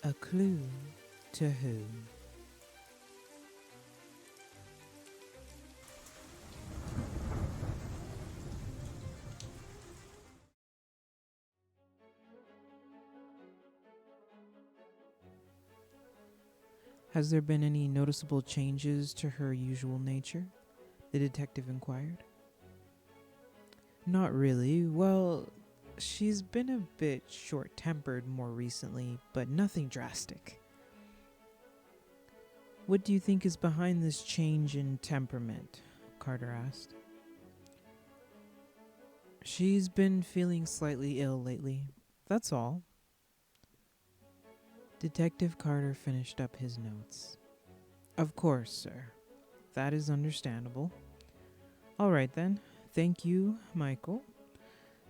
A clue to who? Has there been any noticeable changes to her usual nature? The detective inquired. Not really. Well, she's been a bit short-tempered more recently, but nothing drastic. What do you think is behind this change in temperament? Carter asked. She's been feeling slightly ill lately. That's all. Detective Carter finished up his notes. Of course, sir. That is understandable. All right then. Thank you, Michael.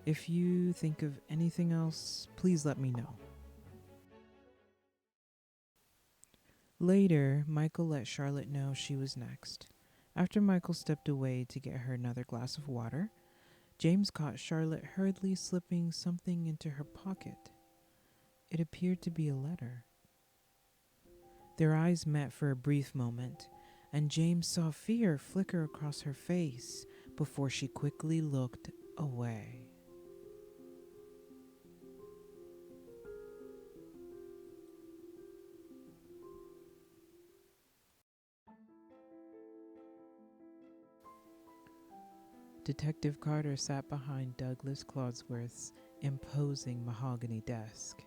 If you think of anything else, please let me know. Later, Michael let Charlotte know she was next. After Michael stepped away to get her another glass of water, James caught Charlotte hurriedly slipping something into her pocket. It appeared to be a letter. Their eyes met for a brief moment, and James saw fear flicker across her face before she quickly looked away. Detective Carter sat behind Douglas Clodsworth's imposing mahogany desk.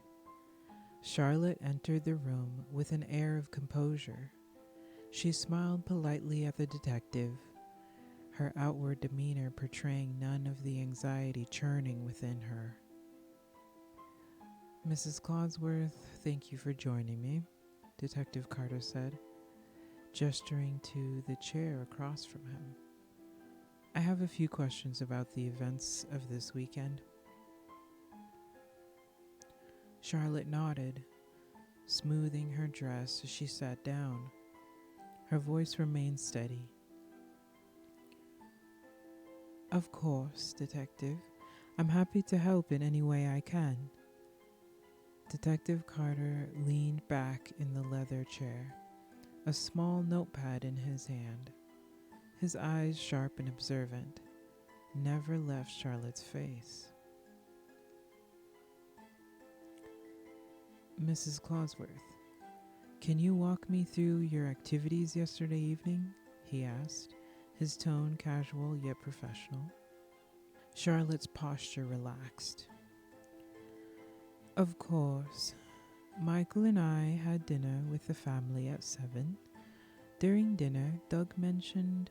Charlotte entered the room with an air of composure. She smiled politely at the detective, her outward demeanor portraying none of the anxiety churning within her. Mrs. Clodsworth, thank you for joining me, Detective Carter said, gesturing to the chair across from him. I have a few questions about the events of this weekend. Charlotte nodded, smoothing her dress as she sat down. Her voice remained steady. Of course, Detective. I'm happy to help in any way I can. Detective Carter leaned back in the leather chair, a small notepad in his hand. His eyes, sharp and observant, never left Charlotte's face. Mrs. Clodsworth, can you walk me through your activities yesterday evening? He asked, his tone casual yet professional. Charlotte's posture relaxed. Of course. Michael and I had dinner with the family at 7. During dinner, Doug mentioned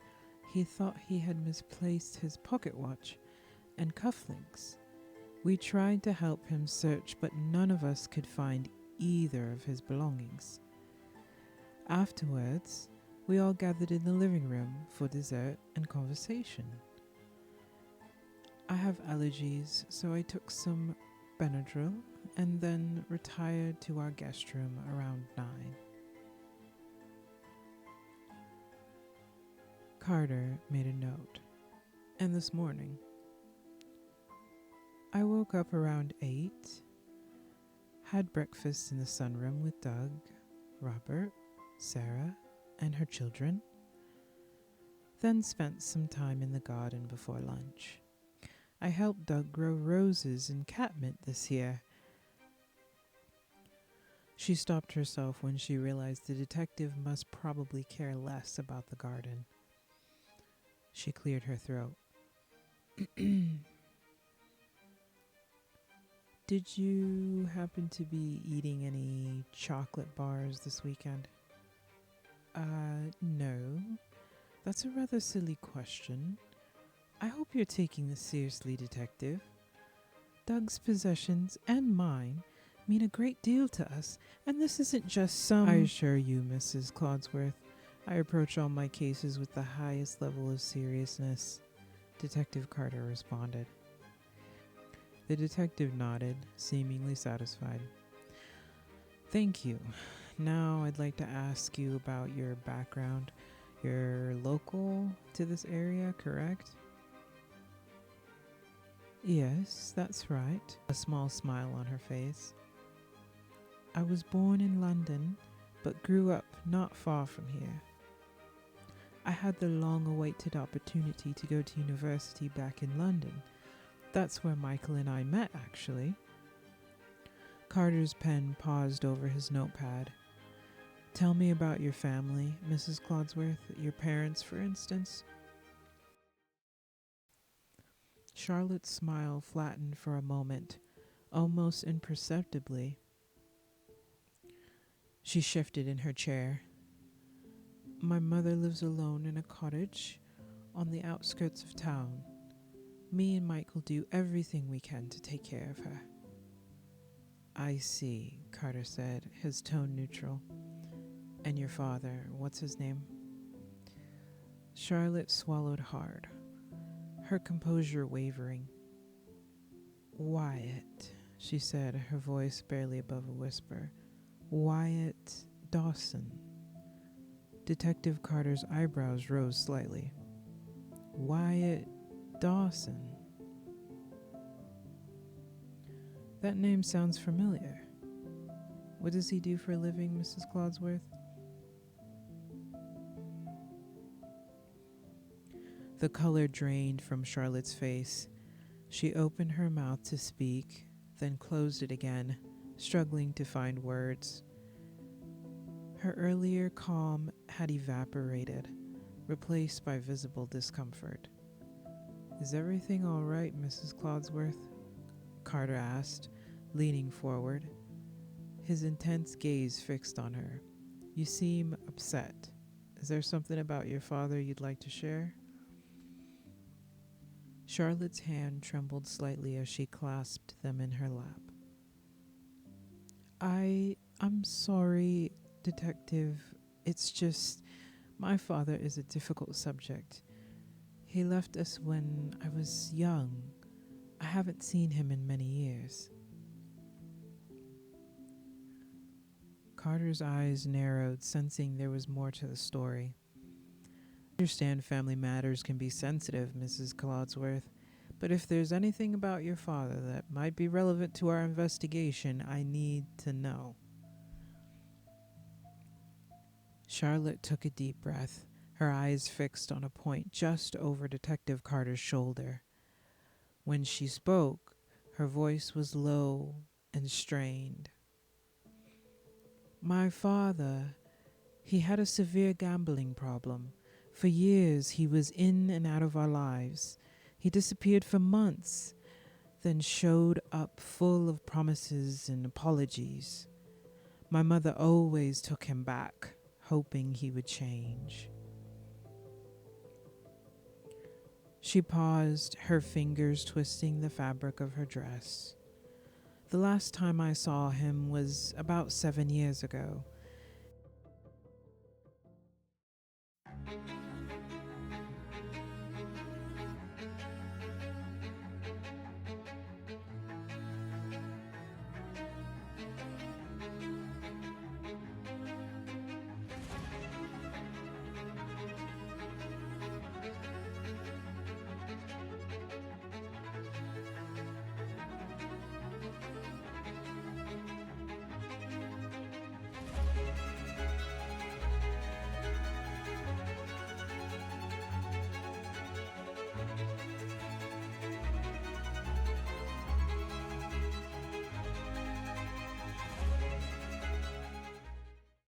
he thought he had misplaced his pocket watch and cufflinks. We tried to help him search, but none of us could find either of his belongings. Afterwards, we all gathered in the living room for dessert and conversation. I have allergies, so I took some Benadryl and then retired to our guest room around 9. Carter made a note. And this morning, I woke up around 8, had breakfast in the sunroom with Doug, Robert, Sarah, and her children, then spent some time in the garden before lunch. I helped Doug grow roses and catmint this year. She stopped herself when she realized the detective must probably care less about the garden. She cleared her throat. Did you happen to be eating any chocolate bars this weekend? No. That's a rather silly question. I hope you're taking this seriously, Detective. Doug's possessions and mine mean a great deal to us, and this isn't just some... I assure you, Mrs. Clodsworth, I approach all my cases with the highest level of seriousness, Detective Carter responded. The detective nodded, seemingly satisfied. Thank you. Now I'd like to ask you about your background. You're local to this area, correct? Yes, that's right. A small smile on her face. I was born in London, but grew up not far from here. I had the long-awaited opportunity to go to university back in London. That's where Michael and I met, actually. Carter's pen paused over his notepad. Tell me about your family, Mrs. Clodsworth, your parents, for instance. Charlotte's smile flattened for a moment, almost imperceptibly. She shifted in her chair. My mother lives alone in a cottage on the outskirts of town. Me and Michael do everything we can to take care of her. I see, Carter said, his tone neutral. And your father, what's his name? Charlotte swallowed hard, her composure wavering. Wyatt, she said, her voice barely above a whisper. Wyatt Dawson. Detective Carter's eyebrows rose slightly. Wyatt Dawson. That name sounds familiar. What does he do for a living, Mrs. Clodsworth? The color drained from Charlotte's face. She opened her mouth to speak, then closed it again, struggling to find words. Her earlier calm had evaporated, replaced by visible discomfort. Is everything all right, Mrs. Clodsworth? Carter asked, leaning forward, his intense gaze fixed on her. You seem upset. Is there something about your father you'd like to share? Charlotte's hand trembled slightly as she clasped them in her lap. I'm sorry, Detective. It's just, my father is a difficult subject. He left us when I was young. I haven't seen him in many years. Carter's eyes narrowed, sensing there was more to the story. I understand family matters can be sensitive, Mrs. Clodsworth, but if there's anything about your father that might be relevant to our investigation, I need to know. Charlotte took a deep breath, her eyes fixed on a point just over Detective Carter's shoulder. When she spoke, her voice was low and strained. My father, he had a severe gambling problem. For years, he was in and out of our lives. He disappeared for months, then showed up full of promises and apologies. My mother always took him back, hoping he would change. She paused, her fingers twisting the fabric of her dress. The last time I saw him was about 7 years ago.